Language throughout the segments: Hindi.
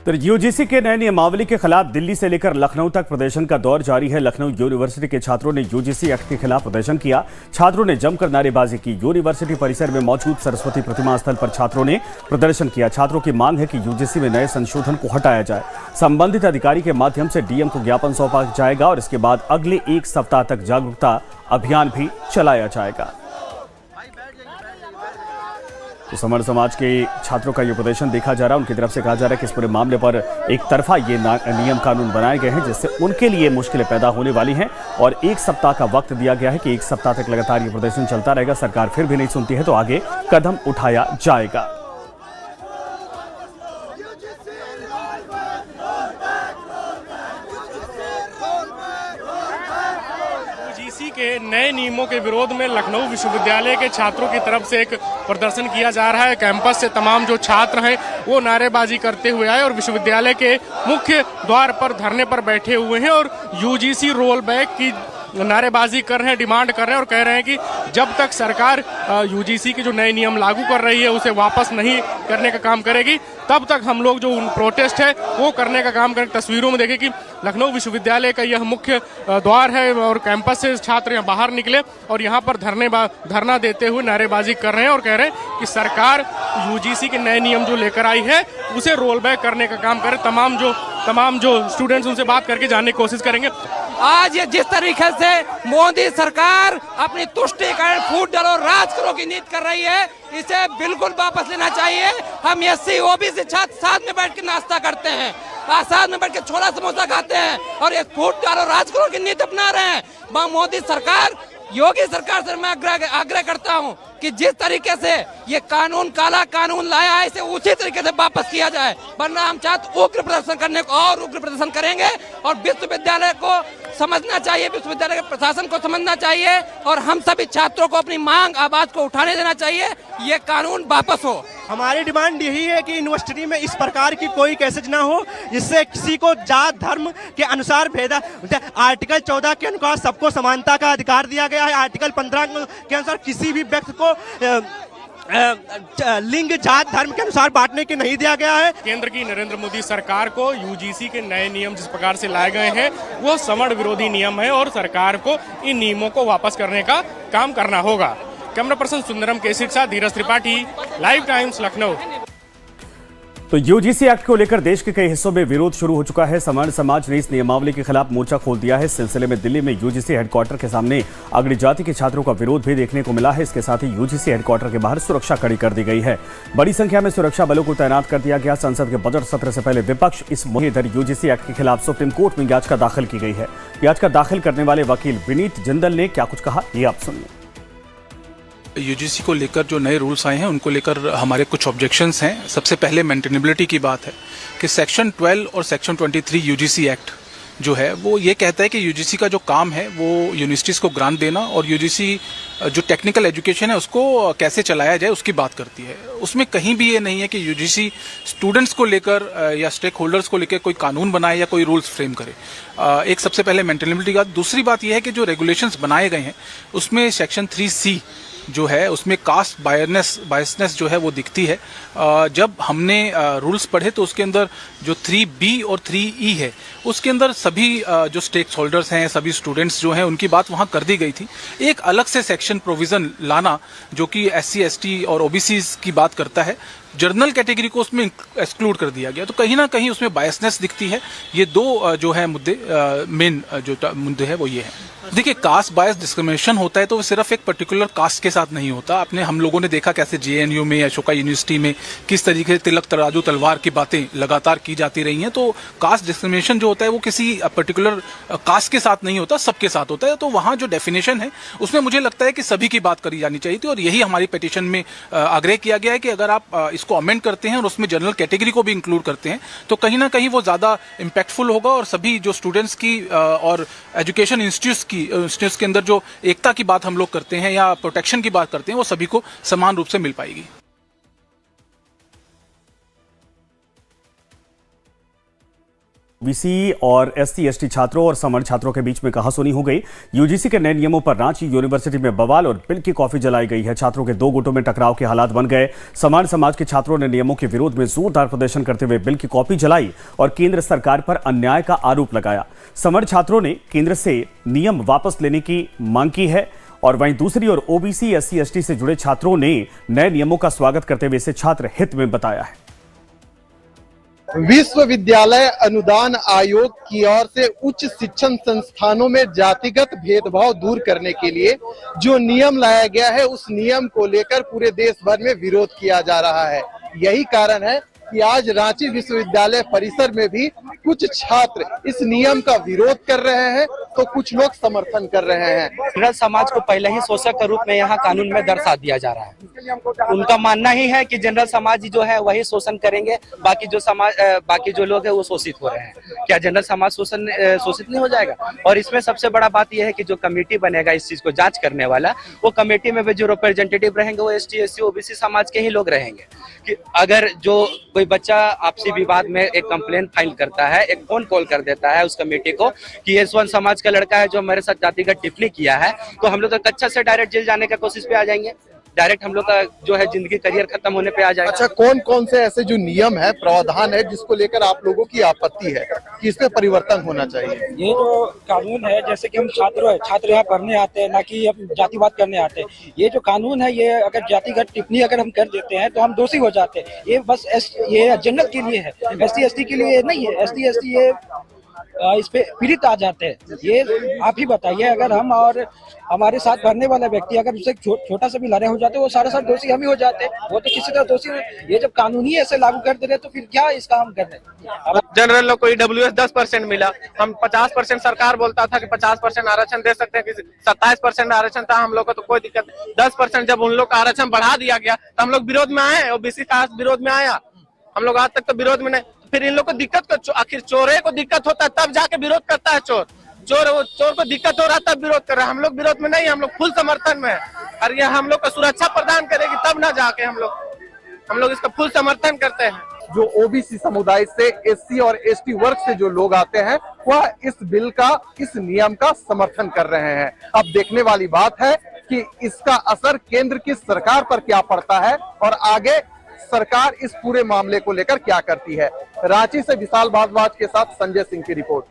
तो यूजीसी के नए नियमावली के खिलाफ दिल्ली से लेकर लखनऊ तक प्रदर्शन का दौर जारी है। लखनऊ यूनिवर्सिटी के छात्रों ने यूजीसी एक्ट के खिलाफ प्रदर्शन किया। छात्रों ने जमकर नारेबाजी की। यूनिवर्सिटी परिसर में मौजूद सरस्वती प्रतिमा स्थल पर छात्रों ने प्रदर्शन किया। छात्रों की मांग है कि यूजीसी में नए संशोधन को हटाया जाए। संबंधित अधिकारी के माध्यम से डीएम को ज्ञापन सौंपा जाएगा और इसके बाद अगले 1 सप्ताह तक जागरूकता अभियान भी चलाया जाएगा। तो समर समाज के छात्रों का ये प्रदर्शन देखा जा रहा है। उनकी तरफ से कहा जा रहा है कि इस पूरे मामले पर एक तरफा ये नियम कानून बनाए गए हैं जिससे उनके लिए मुश्किलें पैदा होने वाली हैं और 1 सप्ताह का वक्त दिया गया है कि 1 सप्ताह तक लगातार ये प्रदर्शन चलता रहेगा। सरकार फिर भी नहीं सुनती है तो आगे कदम उठाया जाएगा। यूजीसी के नए नियमों के विरोध में लखनऊ विश्वविद्यालय के छात्रों की तरफ से एक प्रदर्शन किया जा रहा है। कैंपस से तमाम जो छात्र हैं वो नारेबाजी करते हुए आए और विश्वविद्यालय के मुख्य द्वार पर धरने पर बैठे हुए हैं और यूजीसी रोल बैक की नारेबाजी कर रहे हैं, डिमांड कर रहे हैं और कह रहे हैं कि जब तक सरकार यूजीसी के जो नए नियम लागू कर रही है उसे वापस नहीं करने का काम करेगी तब तक हम लोग जो प्रोटेस्ट है वो करने का काम करें। तस्वीरों में देखें कि लखनऊ विश्वविद्यालय का यह मुख्य द्वार है और कैंपस से छात्र यहाँ बाहर निकले और यहाँ पर धरना देते हुए नारेबाजी कर रहे हैं और कह रहे हैं कि सरकार यूजीसी के नए नियम जो लेकर आई है उसे रोल बैक करने का काम करे। तमाम जो स्टूडेंट्स उनसे बात करके जानने की कोशिश करेंगे। आज ये जिस तरीके से मोदी सरकार अपनी तुष्टिकरण फूट डालो राज करो की नीति कर रही है इसे बिल्कुल वापस लेना चाहिए। हम एससी ओबीसी छात्र साथ में बैठ के नाश्ता करते हैं, साथ में बैठ के छोला समोसा खाते हैं और ये फूट डालो राज करो की नीति अपना रहे हैं। मोदी सरकार, योगी सरकार से मैं आग्रह करता हूं कि जिस तरीके से ये कानून काला कानून लाया है इसे उसी तरीके से वापस किया जाए, वरना हम चाहते उग्र प्रदर्शन करने को और उग्र प्रदर्शन करेंगे। और विश्वविद्यालय को समझना चाहिए, विश्वविद्यालय के प्रशासन को समझना चाहिए और हम सभी छात्रों को अपनी मांग आवाज को उठाने देना चाहिए, ये कानून वापस हो। हमारी डिमांड यही है कि यूनिवर्सिटी में इस प्रकार की कोई कैसेज ना हो जिससे किसी को जात धर्म के अनुसार भेदा। आर्टिकल 14 के अनुसार सबको समानता का अधिकार दिया गया है। आर्टिकल 15 के अनुसार किसी भी व्यक्ति को लिंग जात धर्म के अनुसार बांटने के नहीं दिया गया है। केंद्र की नरेंद्र मोदी सरकार को यूजीसी के नए नियम जिस प्रकार से लाए गए हैं वो समण विरोधी नियम है और सरकार को इन नियमों को वापस करने का काम करना होगा। कैमरा पर्सन सुंदरम केसरी के साथ धीरज त्रिपाठी, लाइव टाइम्स, लखनऊ। तो यूजीसी एक्ट को लेकर देश के कई हिस्सों में विरोध शुरू हो चुका है। सवर्ण समाज ने इस नियमावली के खिलाफ मोर्चा खोल दिया है। इस सिलसिले में दिल्ली में यूजीसी हेडक्वार्टर के सामने अगड़ी जाति के छात्रों का विरोध भी देखने को मिला है। इसके साथ ही यूजीसी हेडक्वार्टर के बाहर सुरक्षा कड़ी कर दी गई है। बड़ी संख्या में सुरक्षा बलों को तैनात कर दिया गया। संसद के बजट सत्र से पहले विपक्ष इस मुहिम इधर यूजीसी एक्ट के खिलाफ सुप्रीम कोर्ट में याचिका दाखिल की गई है। याचिका दाखिल करने वाले वकील विनीत जिंदल ने क्या कुछ कहा, ये आप सुनिए। यूजीसी को लेकर जो नए रूल्स आए हैं उनको लेकर हमारे कुछ ऑब्जेक्शंस हैं। सबसे पहले मेंटेनेबिलिटी की बात है कि सेक्शन 12 और सेक्शन 23 यूजीसी एक्ट जो है वो ये कहता है कि यूजीसी का जो काम है वो यूनिवर्सिटीज़ को ग्रांट देना और यूजीसी जो टेक्निकल एजुकेशन है उसको कैसे चलाया जाए उसकी बात करती है। उसमें कहीं भी ये नहीं है कि यूजीसी स्टूडेंट्स को लेकर या स्टेक होल्डर्स को लेकर कोई कानून बनाए या कोई रूल्स फ्रेम करे। एक सबसे पहले मेंटेनेबिलिटी का। दूसरी बात यह है कि जो रेगुलेशंस बनाए गए हैं उसमें सेक्शन 3C जो है उसमें कास्ट बायसनेस जो है वो दिखती है। जब हमने रूल्स पढ़े तो उसके अंदर जो 3B और 3E है उसके अंदर सभी जो स्टेक होल्डर्स हैं, सभी स्टूडेंट्स जो हैं उनकी बात वहाँ कर दी गई थी। एक अलग से सेक्शन प्रोविजन लाना जो कि SC ST और OBC की बात करता है, जर्नल कैटेगरी को उसमें एक्सक्लूड कर दिया गया, तो कहीं ना कहीं उसमें बायसनेस दिखती है। ये दो जो है मुद्दे, मेन जो मुद्दे है वो ये है। देखिए, कास्ट बायस डिस्क्रिमिनेशन होता है तो वो सिर्फ एक पर्टिकुलर कास्ट के साथ नहीं होता। हम लोगों ने देखा कैसे JNU में, अशोका यूनिवर्सिटी में किस तरीके से तिलक तराजू तलवार की बातें लगातार की जाती रही हैं। तो कास्ट डिस्क्रिमिनेशन जो होता है वो किसी पर्टिकुलर कास्ट के साथ नहीं होता, सबके साथ होता है। तो वहाँ जो डेफिनेशन है उसमें मुझे लगता है कि सभी की बात करी जानी चाहिए थी और यही हमारी पिटीशन में आग्रह किया गया है कि अगर आप इसको अमेंड करते हैं और उसमें जनरल कैटेगरी को भी इंक्लूड करते हैं तो कहीं ना कहीं वो ज्यादा इम्पैक्टफुल होगा और सभी जो स्टूडेंट्स की और एजुकेशन इंस्टीट्यूट्स के अंदर जो एकता की बात हम लोग करते हैं या प्रोटेक्शन की बात करते हैं वो सभी को समान रूप से मिल पाएगी। ओबीसी और एससी/एसटी छात्रों और सवर्ण छात्रों के बीच में कहासुनी हो गई। यूजीसी के नए नियमों पर रांची यूनिवर्सिटी में बवाल और बिल की कॉफी जलाई गई है। छात्रों के दो गुटों में टकराव के हालात बन गए। सवर्ण समाज के छात्रों ने नियमों के विरोध में जोरदार प्रदर्शन करते हुए बिल की कॉपी जलाई और केंद्र सरकार पर अन्याय का आरोप लगाया। सवर्ण छात्रों ने केंद्र से नियम वापस लेने की मांग की है और वहीं दूसरी ओर ओबीसी एससी/एसटी से जुड़े छात्रों ने नए नियमों का स्वागत करते हुए इसे छात्र हित में बताया है। विश्वविद्यालय अनुदान आयोग की ओर से उच्च शिक्षण संस्थानों में जातिगत भेदभाव दूर करने के लिए जो नियम लाया गया है, उस नियम को लेकर पूरे देश भर में विरोध किया जा रहा है। यही कारण है कि आज रांची विश्वविद्यालय परिसर में भी कुछ छात्र इस नियम का विरोध कर रहे हैं तो कुछ लोग समर्थन कर रहे हैं। जनरल समाज को पहले ही शोषक के रूप में यहाँ कानून में दर्शा दिया जा रहा है। उनका मानना ही है कि जनरल समाज जो है वही शोषण करेंगे, बाकी जो लोग हैं वो शोषित हो रहे हैं। क्या जनरल समाज शोषित नहीं हो जाएगा? और इसमें सबसे बड़ा बात यह है कि जो कमेटी बनेगा इस चीज को जांच करने वाला, वो कमेटी में भी जो रिप्रेजेंटेटिव रहेंगे वो एसटी, एससी, ओबीसी समाज के ही लोग रहेंगे। कि अगर जो कोई बच्चा आपसी विवाद में एक कंप्लेन फाइल करता है, एक फोन कॉल कर देता है उस कमेटी को कि ये स्वर्ण समाज का लड़का है जो मेरे साथ जातिगत टिप्पणी किया है, तो हम लोग तो कच्चा से डायरेक्ट जेल जाने का कोशिश पे आ जाएंगे। डायरेक्ट हम लोग का जो है जिंदगी करियर खत्म होने पे आ जाएगा। अच्छा, कौन कौन से ऐसे जो नियम है, प्रावधान है, जिसको लेकर आप लोगों की आपत्ति है कि इसमें परिवर्तन होना चाहिए? ये जो कानून है, जैसे कि हम छात्र यहाँ पढ़ने आते हैं, ना कि हम जातिवाद करने आते हैं। ये जो कानून है, ये अगर जातिगत टिप्पणी अगर हम कर देते हैं तो हम दोषी हो जाते हैं। ये बस ये जनरल के लिए है, एसटी एसटी के लिए नहीं है। एसटी एसटी ये इस पे पीड़ित आ जाते हैं। ये आप ही बताइए, अगर हम और हमारे साथ पढ़ने वाला व्यक्ति अगर उससे छोटा सा भी लड़ाई हो जाते, वो सारे दोषी हम ही हो जाते हैं। वो तो किसी तरह दोषी नहीं। ये जब कानून ही ऐसे लागू कर दे रहे तो फिर क्या इसका हम कर रहे हैं? जनरल लोग को ईडब्ल्यूएस 10% मिला, हम 50%, सरकार बोलता था कि 50% आरक्षण दे सकते हैं, 27% आरक्षण था हम लोग को, तो कोई दिक्कत नहीं। 10% जब उन लोग का आरक्षण बढ़ा दिया गया तो हम लोग विरोध में आए, ओबीसी का विरोध में आया। हम लोग आज तक तो विरोध में नहीं। फिर इन लोग को दिक्कत, आखिर चोरे को दिक्कत होता है तब जाके विरोध करता है चोर को दिक्कत हो रहा है तब विरोध कर रहा है। हम लोग विरोध में नहीं, हम लोग फुल समर्थन में है। और ये हम लोग को सुरक्षा प्रदान करेगी तब ना जाके हम लोग इसका फुल समर्थन करते हैं। जो ओबीसी समुदाय से, एससी और एसटी वर्ग से जो लोग आते हैं, वह इस बिल का, इस नियम का समर्थन कर रहे हैं। अब देखने वाली बात है कि इसका असर केंद्र की सरकार पर क्या पड़ता है और आगे सरकार इस पूरे मामले को लेकर क्या करती है। रांची से विशाल भारद्वाज के साथ संजय सिंह की रिपोर्ट।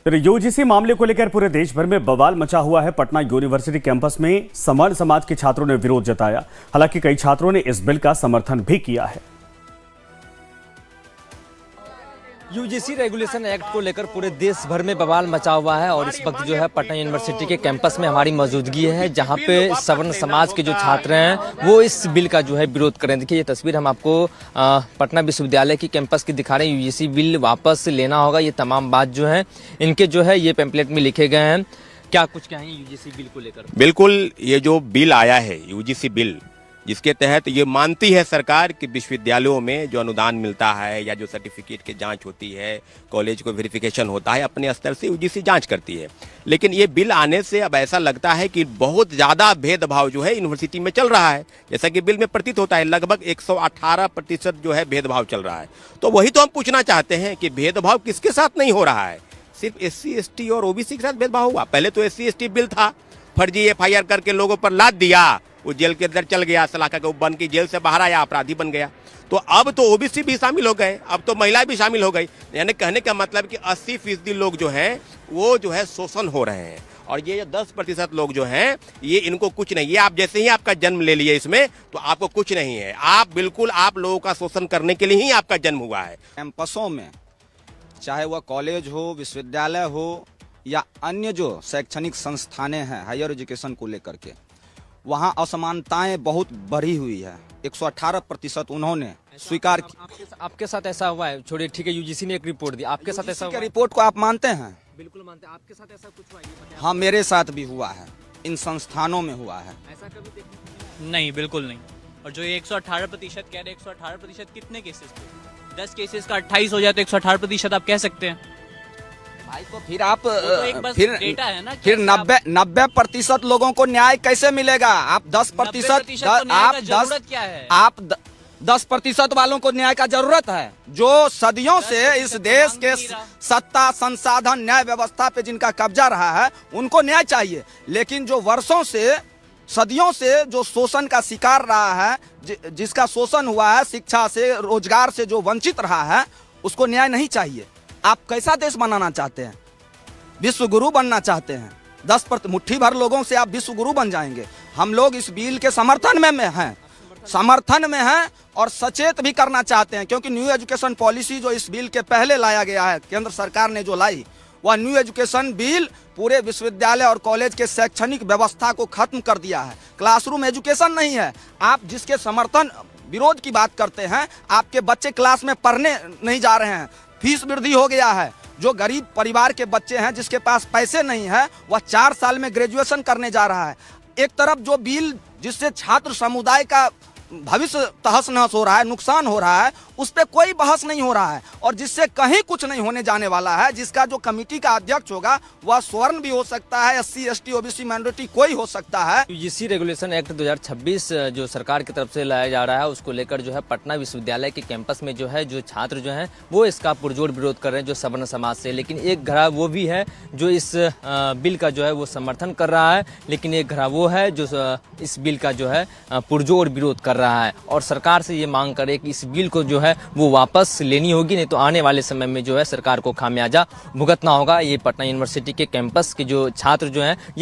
यूजीसी मामले को लेकर पूरे देश भर में बवाल मचा हुआ है। पटना यूनिवर्सिटी कैंपस में सवर्ण समाज के छात्रों ने विरोध जताया। हालांकि कई छात्रों ने इस बिल का समर्थन भी किया है। यूजीसी रेगुलेशन एक्ट को लेकर पूरे देश भर में बवाल मचा हुआ है और इस वक्त जो है पटना यूनिवर्सिटी के कैंपस में हमारी मौजूदगी है, जहां पे सवर्ण समाज के जो छात्र हैं वो इस बिल का जो है विरोध कर रहे हैं। देखिए, ये तस्वीर हम आपको पटना विश्वविद्यालय की कैंपस की दिखा रहे हैं। यूजीसी बिल वापस लेना होगा, ये तमाम बात जो है इनके जो है ये पैम्पलेट में लिखे गए हैं। क्या कुछ कहेंगे यूजीसी बिल को लेकर? बिल्कुल, ये जो बिल आया है यूजीसी बिल, जिसके तहत ये मानती है सरकार कि विश्वविद्यालयों में जो अनुदान मिलता है या जो सर्टिफिकेट की जांच होती है, कॉलेज को वेरिफिकेशन होता है, अपने स्तर से यूजीसी जांच करती है। लेकिन ये बिल आने से अब ऐसा लगता है कि बहुत ज़्यादा भेदभाव जो है यूनिवर्सिटी में चल रहा है। जैसा कि बिल में प्रतीत होता है, लगभग 118% जो है भेदभाव चल रहा है। तो वही तो हम पूछना चाहते हैं कि भेदभाव किसके साथ नहीं हो रहा है? सिर्फ एससी, एसटी और ओबीसी के साथ भेदभाव हुआ? पहले तो एससी एसटी बिल था, फर्जी एफआईआर करके लोगों पर लाद दिया, वो जेल के अंदर चल गया, सलाखा के बन के जेल से बाहर आया, अपराधी बन गया। तो अब तो ओबीसी भी शामिल हो गए, अब तो महिलाएं भी शामिल हो गई। यानी कहने का मतलब कि 80% लोग जो हैं वो जो है शोषण हो रहे हैं। और ये 10% लोग जो हैं ये इनको कुछ नहीं। ये आप जैसे ही आपका जन्म ले लिए इसमें, तो आपको कुछ नहीं है। आप बिल्कुल आप लोगों का शोषण करने के लिए ही आपका जन्म हुआ है। कैंपसों में चाहे वह कॉलेज हो, विश्वविद्यालय हो या अन्य जो शैक्षणिक संस्थानें हैं हायर एजुकेशन को लेकर के, वहाँ असमानताएं बहुत बढ़ी हुई है। 118% उन्होंने स्वीकार की। आपके साथ ऐसा हुआ है? छोड़िए, ठीक है, यूजीसी ने एक रिपोर्ट दी, आपके साथ ऐसा हुआ? रिपोर्ट को आप मानते हैं? बिल्कुल मानते हैं। आपके साथ ऐसा कुछ हुआ है? हाँ, मेरे साथ भी हुआ है, इन संस्थानों में हुआ है। ऐसा कभी देखा? नहीं, बिल्कुल नहीं। और जो 118% कह रहे, 118% कितने केसेस पे? 10 केसेस का 28 हो जाए तो 118% आप कह सकते हैं भाई। तो फिर आप तो फिर डेटा है ना, फिर 90% लोगों को न्याय कैसे मिलेगा? आप 10%, क्या है? 10% वालों को न्याय का जरूरत है, जो सदियों से इस देश के सत्ता, संसाधन, न्याय व्यवस्था पे जिनका कब्जा रहा है उनको न्याय चाहिए। लेकिन जो वर्षों से, सदियों से जो शोषण का शिकार रहा है, जिसका शोषण हुआ है, शिक्षा से, रोजगार से जो वंचित रहा है, उसको न्याय नहीं चाहिए। आप कैसा देश बनाना चाहते हैं? विश्व गुरु बनना चाहते हैं? 10% मुट्ठी भर लोगों से आप विश्व गुरु बन जाएंगे। हम लोग इस बिल के समर्थन में हैं और सचेत भी करना चाहते हैं, क्योंकि न्यू एजुकेशन पॉलिसी जो इस बिल के पहले लाया गया है, केंद्र सरकार ने जो लाई, वह न्यू एजुकेशन बिल पूरे विश्वविद्यालय और कॉलेज के शैक्षणिक व्यवस्था को खत्म कर दिया है। क्लासरूम एजुकेशन नहीं है। आप जिसके समर्थन विरोध की बात करते हैं, आपके बच्चे क्लास में पढ़ने नहीं जा रहे हैं। फीस वृद्धि हो गया है। जो गरीब परिवार के बच्चे हैं, जिसके पास पैसे नहीं है, वह 4 साल में ग्रेजुएशन करने जा रहा है। एक तरफ जो बिल जिससे छात्र समुदाय का भविष्य तहस नहस हो रहा है, नुकसान हो रहा है, उस पर कोई बहस नहीं हो रहा है, और जिससे कहीं कुछ नहीं होने जाने वाला है, जिसका जो कमेटी का अध्यक्ष होगा वह स्वर्ण भी हो सकता है, SC, ST, OBC माइनॉरिटी कोई हो सकता है। यूजीसी रेगुलेशन एक्ट 2026 जो सरकार की तरफ से लाया जा रहा है, उसको लेकर जो है पटना विश्वविद्यालय के कैंपस में जो है जो छात्र जो हैं वो इसका पुरजोर विरोध कर रहे हैं, जो सवर्ण समाज से। लेकिन एक घड़ा वो भी है जो इस बिल का जो है वो समर्थन कर रहा है, लेकिन एक घड़ा वो है जो इस बिल का जो है पुरजोर विरोध कर रहा है, और सरकार से ये मांग करे कि इस बिल को जो है वो वापस लेनी होगी, नहीं तो आने वाले समय में जो है सरकार को खामियाजा भुगतना होगा। ये पटना यूनिवर्सिटी के कैंपस के जो छात्र जो हैं